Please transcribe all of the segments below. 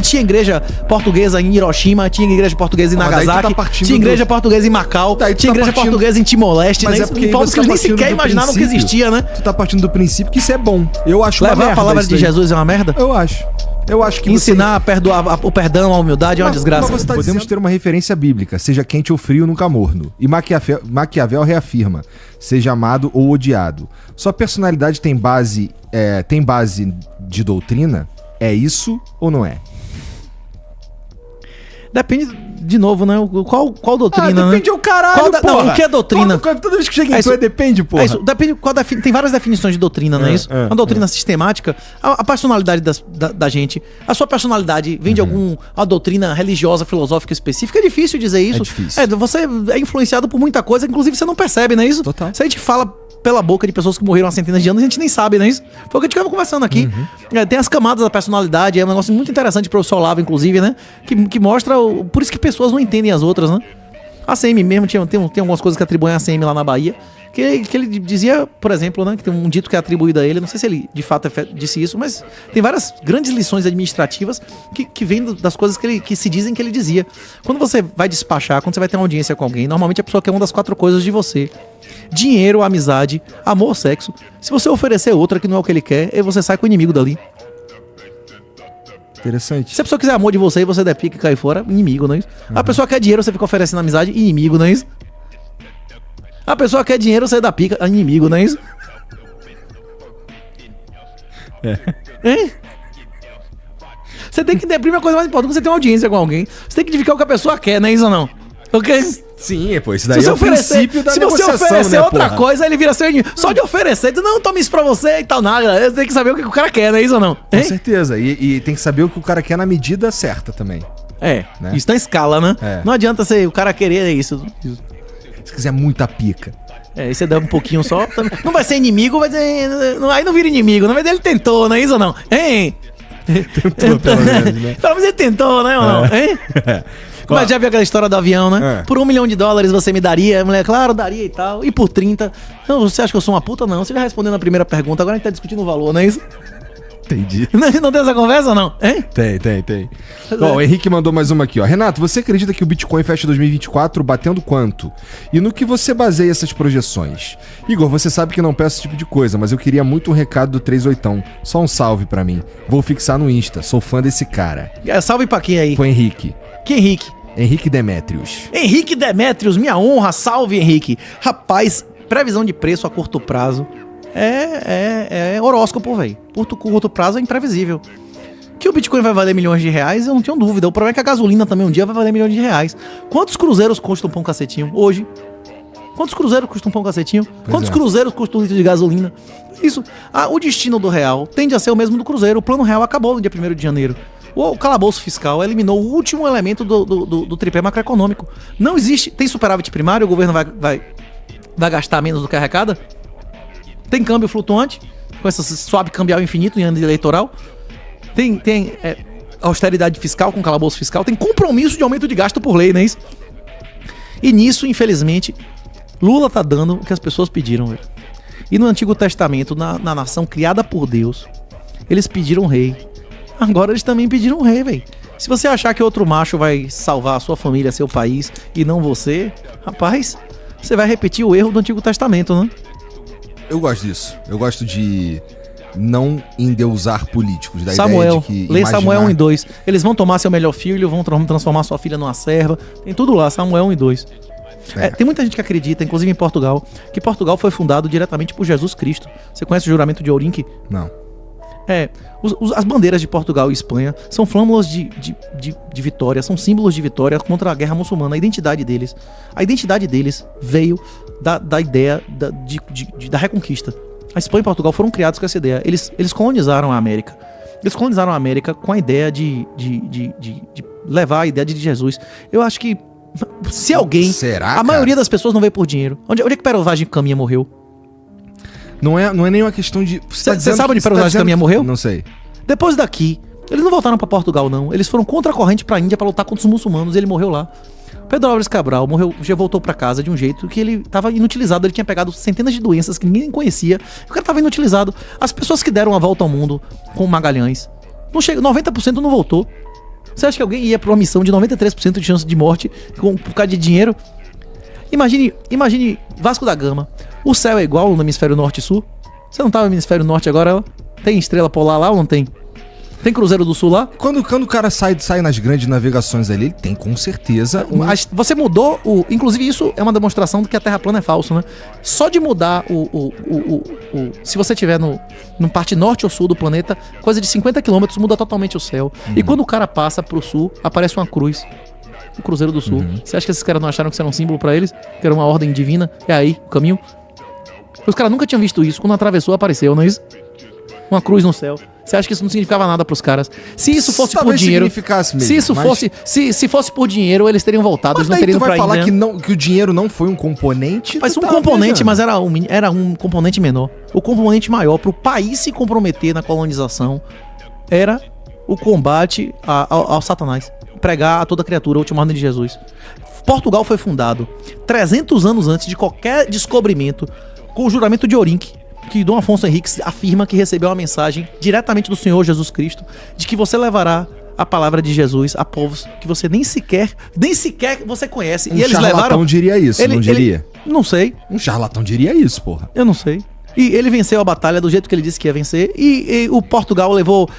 Tinha igreja portuguesa em Hiroshima, tinha igreja portuguesa em Nagasaki, tinha igreja portuguesa em Macau, tinha igreja portuguesa em Timor-Leste, né? Povos que eles nem sequer imaginavam que existia, né? Tu tá partindo do princípio que isso é bom. Eu acho levar a palavra de Jesus é uma merda? Eu acho que ensinar o perdão, a humildade é uma desgraça. Podemos ter uma referência bíblica, seja quente ou frio, nunca morno. E Maquiavel reafirma, seja amado ou odiado. Sua personalidade tem base de doutrina? É isso ou não é? Depende, de novo, né? Qual doutrina, né? Depende o caralho, porra. Não, o que é doutrina? Toda vez que chega em tu depende, porra. Depende, tem várias definições de doutrina, não é isso? Uma doutrina sistemática, a personalidade da gente, a sua personalidade vem de uma doutrina religiosa, filosófica específica. É difícil dizer isso. É difícil. Você é influenciado por muita coisa, inclusive você não percebe, não é isso? Total. Se a gente fala pela boca de pessoas que morreram há centenas de anos, a gente nem sabe, não é isso? Foi o que a gente estava conversando aqui. Tem as camadas da personalidade, é um negócio muito interessante, o professor Olavo, inclusive, né? Que mostra, por isso que pessoas não entendem as outras, né? A ACM mesmo, tem algumas coisas que atribuem a ACM lá na Bahia, que ele dizia, por exemplo, né? Que tem um dito que é atribuído a ele, não sei se ele de fato disse isso, mas tem várias grandes lições administrativas que vêm das coisas que se dizem que ele dizia. Quando você vai despachar, quando você vai ter uma audiência com alguém, normalmente a pessoa quer uma das 4 coisas de você: dinheiro, amizade, amor, sexo. Se você oferecer outra que não é o que ele quer, aí você sai com o inimigo dali. Interessante. Se a pessoa quiser amor de você e você der pique e cair fora, inimigo, não é isso? A pessoa quer dinheiro, você fica oferecendo amizade, inimigo, não é isso? A pessoa quer dinheiro, você dá pica, inimigo, não é isso? Hein? Você tem que deprimir a coisa mais importante quando você tem uma audiência com alguém. Você tem que identificar o que a pessoa quer, não é isso ou não? Ok? Sim, pô, isso daí é o princípio da negociação, se você oferecer, né, outra porra? coisa, ele vira seu inimigo. Só de oferecer, diz, não, tome isso pra você e tal, nada. Você tem que saber o que o cara quer, não é isso ou não? Com certeza. E tem que saber o que o cara quer na medida certa também. Né? Isso na escala, né? Não adianta o cara querer isso. Se quiser muita pica. E você dá um pouquinho só. Não vai ser inimigo, vai ser. Aí não vira inimigo, na verdade ele tentou, não é isso ou não? Hein? Tentou, pelo menos, né? Pelo menos ele tentou, né ou não? Hein? Mas já viu aquela história do avião, né? Por $1 milhão você me daria? A mulher, claro, daria e tal. E por 30? Não, você acha que eu sou uma puta? Não. Você já respondeu na primeira pergunta, agora a gente tá discutindo o valor, não é isso? Entendi. Não tem essa conversa ou não? Hein? Tem. Bom, o Henrique mandou mais uma aqui, ó. Renato, você acredita que o Bitcoin fecha 2024 batendo quanto? E no que você baseia essas projeções? Igor, você sabe que não peço esse tipo de coisa, mas eu queria muito um recado do 38. Só um salve pra mim. Vou fixar no Insta, sou fã desse cara. Salve pra quem aí? Pro Henrique. Que Henrique? Henrique Demétrios. Henrique Demétrios, minha honra, salve Henrique. Rapaz, previsão de preço a curto prazo é horóscopo, velho. Curto prazo é imprevisível. Que o Bitcoin vai valer milhões de reais, eu não tenho dúvida. O problema é que a gasolina também um dia vai valer milhões de reais. Quantos cruzeiros custam um pão cacetinho hoje? Quantos cruzeiros custam um pão cacetinho? Quantos cruzeiros custam um litro de gasolina? Isso. O destino do real tende a ser o mesmo do cruzeiro. O plano real acabou no dia 1º de janeiro. O calabouço fiscal eliminou o último elemento do tripé macroeconômico. Não existe. Tem superávit primário, o governo vai gastar menos do que arrecada? Tem câmbio flutuante, com esse swap cambial infinito em ano eleitoral. Tem austeridade fiscal com calabouço fiscal. Tem compromisso de aumento de gasto por lei, não é isso? E nisso, infelizmente, Lula tá dando o que as pessoas pediram, velho. E no Antigo Testamento, na nação criada por Deus, eles pediram rei. Agora eles também pediram rei, velho. Se você achar que outro macho vai salvar a sua família, seu país, e não você, rapaz, você vai repetir o erro do Antigo Testamento, né? Eu gosto disso. Eu gosto de não endeusar políticos. Da Samuel, ideia de que lê Samuel 1 e 2. Eles vão tomar seu melhor filho, vão transformar sua filha numa serva. Tem tudo lá, Samuel 1 e 2. Tem muita gente que acredita, inclusive em Portugal, que Portugal foi fundado diretamente por Jesus Cristo. Você conhece o juramento de Ourenque? Não. As bandeiras de Portugal e Espanha são flâmulas de vitória, são símbolos de vitória contra a guerra muçulmana. A identidade deles veio da ideia da reconquista. A Espanha e Portugal foram criados com essa ideia. Eles colonizaram a América. Eles colonizaram a América com a ideia de levar a ideia de Jesus. Eu acho que se alguém... Será, a maioria das pessoas não veio por dinheiro. Onde é que Pero Vaz de Caminha morreu? Não é nenhuma questão de... Você sabe onde Pero Vaz de Caminha morreu? Não sei. Depois daqui, eles não voltaram pra Portugal, não. Eles foram contra a corrente pra Índia pra lutar contra os muçulmanos e ele morreu lá. Pedro Álvares Cabral morreu, já voltou pra casa de um jeito que ele tava inutilizado. Ele tinha pegado centenas de doenças que ninguém conhecia. O cara tava inutilizado. As pessoas que deram a volta ao mundo com Magalhães, não chega, 90% não voltou. Você acha que alguém ia pra uma missão de 93% de chance de morte por causa de dinheiro? Imagine Vasco da Gama. O céu é igual no hemisfério norte e sul? Você não tava no hemisfério norte agora? Tem estrela polar lá ou não tem? Tem Cruzeiro do Sul lá? Quando o cara sai nas grandes navegações ali, ele tem com certeza Você mudou o... Inclusive isso é uma demonstração de que a Terra plana é falso, né? Só de mudar se você estiver no parte norte ou sul do planeta, coisa de 50 km muda totalmente o céu. E quando o cara passa pro sul, aparece uma cruz. O Cruzeiro do Sul. Você acha que esses caras não acharam que isso era um símbolo pra eles? Que era uma ordem divina? É aí, o caminho? Os caras nunca tinham visto isso. Quando atravessou, apareceu, não é isso? Uma cruz no céu. Você acha que isso não significava nada pros caras? Se isso fosse por dinheiro... Mesmo, se isso fosse... Se fosse por dinheiro, eles teriam voltado. Mas eles não teriam tu vai falar Índia. que o dinheiro não foi um componente? Mas um componente, mas era um componente menor. O componente maior pro país se comprometer na colonização era o combate ao Satanás. Pregar a toda criatura, a última ordem de Jesus. Portugal foi fundado 300 anos antes de qualquer descobrimento com o juramento de Orinque, que Dom Afonso Henriques afirma que recebeu uma mensagem diretamente do Senhor Jesus Cristo de que você levará a palavra de Jesus a povos que você nem sequer você conhece. Um e eles charlatão levaram... diria isso, não diria? Não sei. Um charlatão diria isso, porra. Eu não sei. E ele venceu a batalha do jeito que ele disse que ia vencer. E o Portugal levou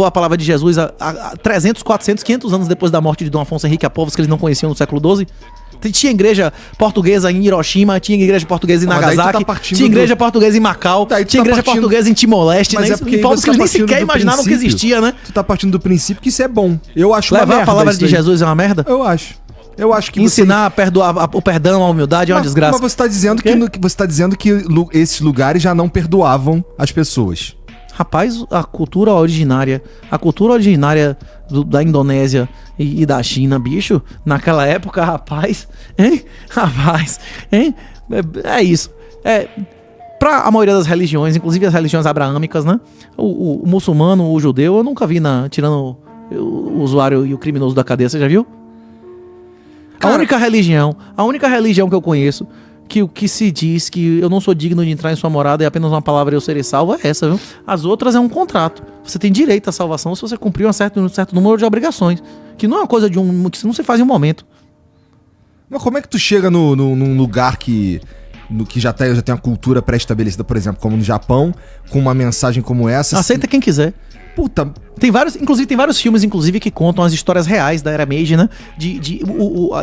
a palavra de Jesus a 300, 400, 500 anos depois da morte de Dom Afonso Henrique a povos que eles não conheciam no século XII. Tinha igreja portuguesa em Hiroshima, tinha igreja portuguesa em Nagasaki, tinha igreja portuguesa em Macau, tinha igreja portuguesa em Timor-Leste, né? Porque em povos que eles nem sequer imaginavam que existia, né? Tu tá partindo do princípio que isso é bom. Eu acho uma Levar merda a palavra de isso daí. Jesus é uma merda? Eu acho que ensinar a perdoar, o perdão, a humildade é uma desgraça. Mas você tá dizendo que esses lugares já não perdoavam as pessoas. Rapaz, a cultura originária da Indonésia e da China, bicho, naquela época, rapaz, hein? É isso. Pra a maioria das religiões, inclusive as religiões abraâmicas, né? O muçulmano, o judeu, eu nunca vi tirando o usuário e o criminoso da cadeia, você já viu? Cara, a única religião que eu conheço que o que se diz que eu não sou digno de entrar em sua morada e apenas uma palavra eu serei salvo é essa, viu? As outras é um contrato. Você tem direito à salvação se você cumprir um certo número de obrigações. Que não é uma coisa que não se faz em um momento. Mas como é que tu chega num lugar que já tem uma cultura pré-estabelecida, por exemplo, como no Japão, com uma mensagem como essa? Aceita quem quiser. Puta... Tem vários filmes, inclusive, que contam as histórias reais da Era Meiji, né?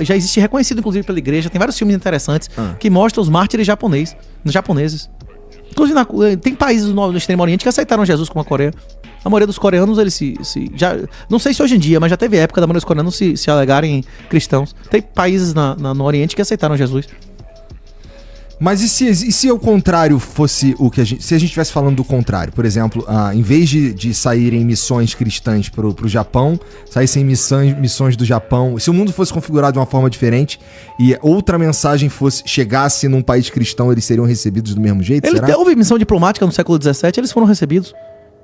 Já existe reconhecido, inclusive, pela igreja. Tem vários filmes interessantes que mostram os mártires japoneses. Inclusive, tem países no Extremo Oriente que aceitaram Jesus, como a Coreia. A maioria dos coreanos, eles já não sei se hoje em dia, mas já teve época da maioria dos coreanos se alegarem cristãos. Tem países no Oriente que aceitaram Jesus. Mas e se o contrário fosse o que se a gente estivesse falando do contrário? Por exemplo, em vez de saírem missões cristãs pro Japão, saíssem missões do Japão, se o mundo fosse configurado de uma forma diferente e outra mensagem chegasse num país cristão, eles seriam recebidos do mesmo jeito, será? Houve missão diplomática no século XVII, eles foram recebidos.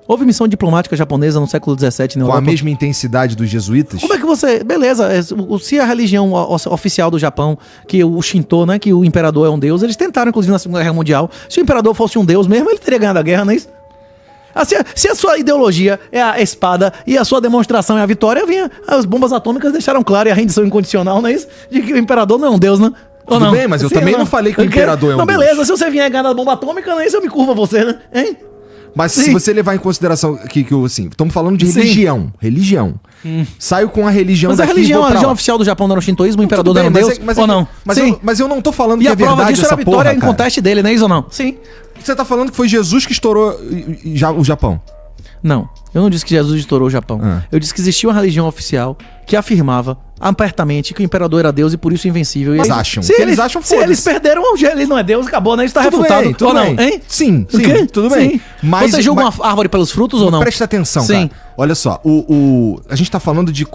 Houve missão diplomática japonesa no século XVII na Europa. Com a mesma intensidade dos jesuítas? Como é que você... Beleza, se a religião oficial do Japão, que o Shinto, né, que o imperador é um deus, eles tentaram, inclusive, na Segunda Guerra Mundial. Se o imperador fosse um deus mesmo, ele teria ganhado a guerra, não é isso? Se a sua ideologia é a espada e a sua demonstração é a vitória, as bombas atômicas deixaram claro, e a rendição incondicional, não é isso? De que o imperador não é um deus, né? Ou Tudo não? bem, mas eu também não falei que o imperador é um deus. Não, beleza, se você vier ganhar a bomba atômica, não é isso? Eu me curvo a você, né? Hein? Mas se você levar em consideração que assim, estamos falando de religião. Saio com a religião mas daqui a religião oficial do Japão não era o shintoísmo, o imperador não era um deus, ou não? Mas eu não tô falando que é verdade essa porra, E a prova disso era a vitória em conteste dele, não é isso ou não? Sim. Você tá falando que foi Jesus que estourou o Japão? Não, eu não disse que Jesus estourou o Japão. Eu disse que existia uma religião oficial que afirmava apertamente que o imperador era Deus e por isso invencível. Eles acham. Se eles perderam, ele não é Deus, acabou, né? Isso tá refutado. Tudo bem. Hein? Sim, tudo bem. Sim. Mas, você julga uma árvore pelos frutos ou não? Presta atenção, cara. Olha só, a gente tá falando de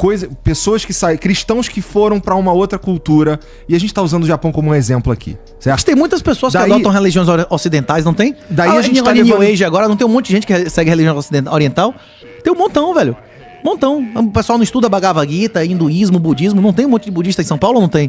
pessoas que saem, cristãos que foram pra uma outra cultura, e a gente tá usando o Japão como um exemplo aqui, certo? Mas tem muitas pessoas que adotam religiões ocidentais, não tem? Daí a gente tá New Age agora, não tem um monte de gente que segue religião oriental? Tem um montão, velho. Montão. O pessoal não estuda Bhagavad Gita, hinduísmo, budismo. Não tem um monte de budista em São Paulo ou não tem?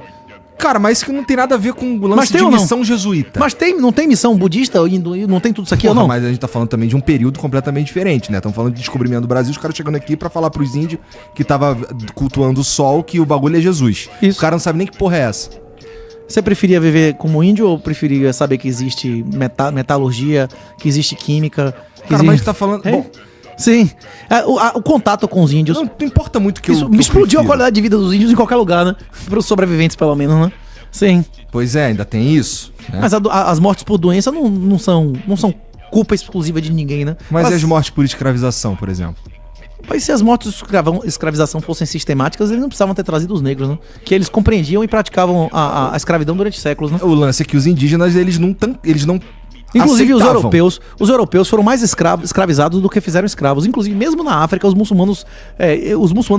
Cara, mas isso que não tem nada a ver com o lance Mas tem de ou não? missão jesuíta. Mas não tem missão budista, não tem tudo isso aqui ou Porra, não? mas a gente tá falando também de um período completamente diferente, né? Estamos falando de descobrimento do Brasil, os caras chegando aqui pra falar pros índios que tava cultuando o sol, que o bagulho é Jesus. Isso. O cara não sabe nem que porra é essa. Você preferia viver como índio ou preferia saber que existe metalurgia, que existe química? Que Cara, mas a existe... gente tá falando... É? Bom, Sim. O contato com os índios. não importa muito que Isso eu explodiu a prefiro. qualidade de vida dos índios em qualquer lugar, né? Para os sobreviventes, pelo menos, né? Sim. Pois é, ainda tem isso. Né? Mas as mortes por doença não são culpa exclusiva de ninguém, né? Mas e as mortes por escravização, por exemplo? Mas se as mortes por escravização fossem sistemáticas, eles não precisavam ter trazido os negros, né? Que eles compreendiam e praticavam a escravidão durante séculos, né? O lance é que os indígenas, eles não Inclusive aceitavam. os europeus foram mais escravizados do que fizeram escravos. Inclusive, mesmo na África, os muçulmanos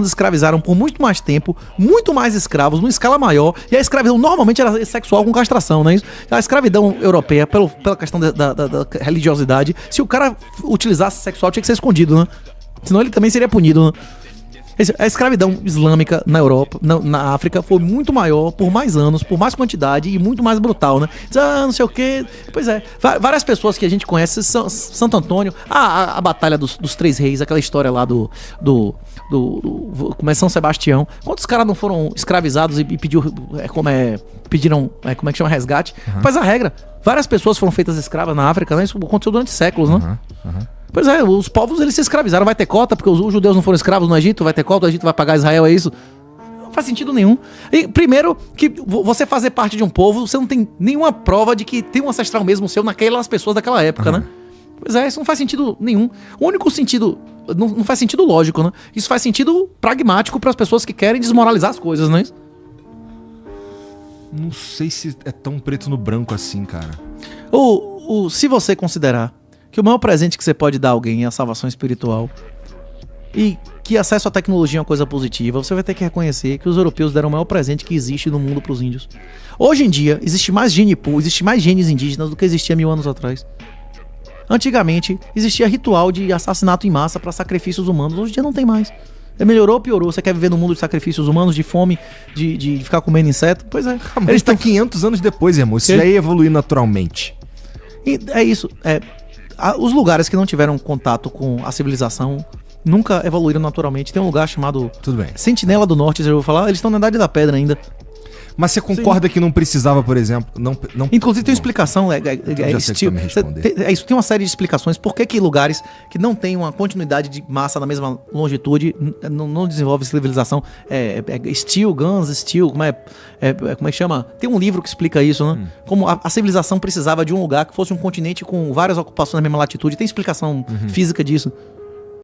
escravizaram por muito mais tempo, muito mais escravos, numa escala maior. E a escravidão normalmente era sexual com castração, né? A escravidão europeia, pela questão da religiosidade, se o cara utilizasse sexual, tinha que ser escondido, né? Senão ele também seria punido, né? A escravidão islâmica na Europa, na África, foi muito maior, por mais anos, por mais quantidade e muito mais brutal, né? Não sei o quê. Pois é, várias pessoas que a gente conhece, Santo Antônio, a Batalha dos Três Reis, aquela história lá como é São Sebastião. Quantos caras não foram escravizados e pediram, como é que chama, resgate? Mas a regra, várias pessoas foram feitas escravas na África, né? Isso aconteceu durante séculos, né? Pois é, os povos eles se escravizaram. Vai ter cota, porque os judeus não foram escravos no Egito, vai ter cota, o Egito vai pagar Israel, é isso? Não faz sentido nenhum. E, primeiro, que você fazer parte de um povo, você não tem nenhuma prova de que tem um ancestral mesmo seu naquelas pessoas daquela época, né? Pois é, isso não faz sentido nenhum. O único sentido, não faz sentido lógico, né? Isso faz sentido pragmático para as pessoas que querem desmoralizar as coisas, não é isso? Não sei se é tão preto no branco assim, cara. Se você considerar que o maior presente que você pode dar a alguém é a salvação espiritual e que acesso à tecnologia é uma coisa positiva, você vai ter que reconhecer que os europeus deram o maior presente que existe no mundo para os índios. Hoje em dia, existe mais gene pool, existe mais genes indígenas do que existia 1000 anos atrás. Antigamente, existia ritual de assassinato em massa para sacrifícios humanos. Hoje em dia não tem mais. Melhorou ou piorou? Você quer viver num mundo de sacrifícios humanos, de fome, de ficar comendo inseto? Pois é. Mas eles estão 500 anos depois, irmão. Isso já ia evoluir naturalmente. E é isso. Os lugares que não tiveram contato com a civilização nunca evoluíram naturalmente. Tem um lugar chamado Tudo bem. Sentinela do Norte, você ouviu falar? Eles estão na Idade da Pedra ainda. Mas você concorda que não precisava, por exemplo... Não, Inclusive tem uma explicação, isso, tem uma série de explicações por que lugares que não tem uma continuidade de massa na mesma longitude não desenvolve civilização. Steel, como é que chama? Tem um livro que explica isso, né? Como a civilização precisava de um lugar que fosse um continente com várias ocupações na mesma latitude. Tem explicação física disso.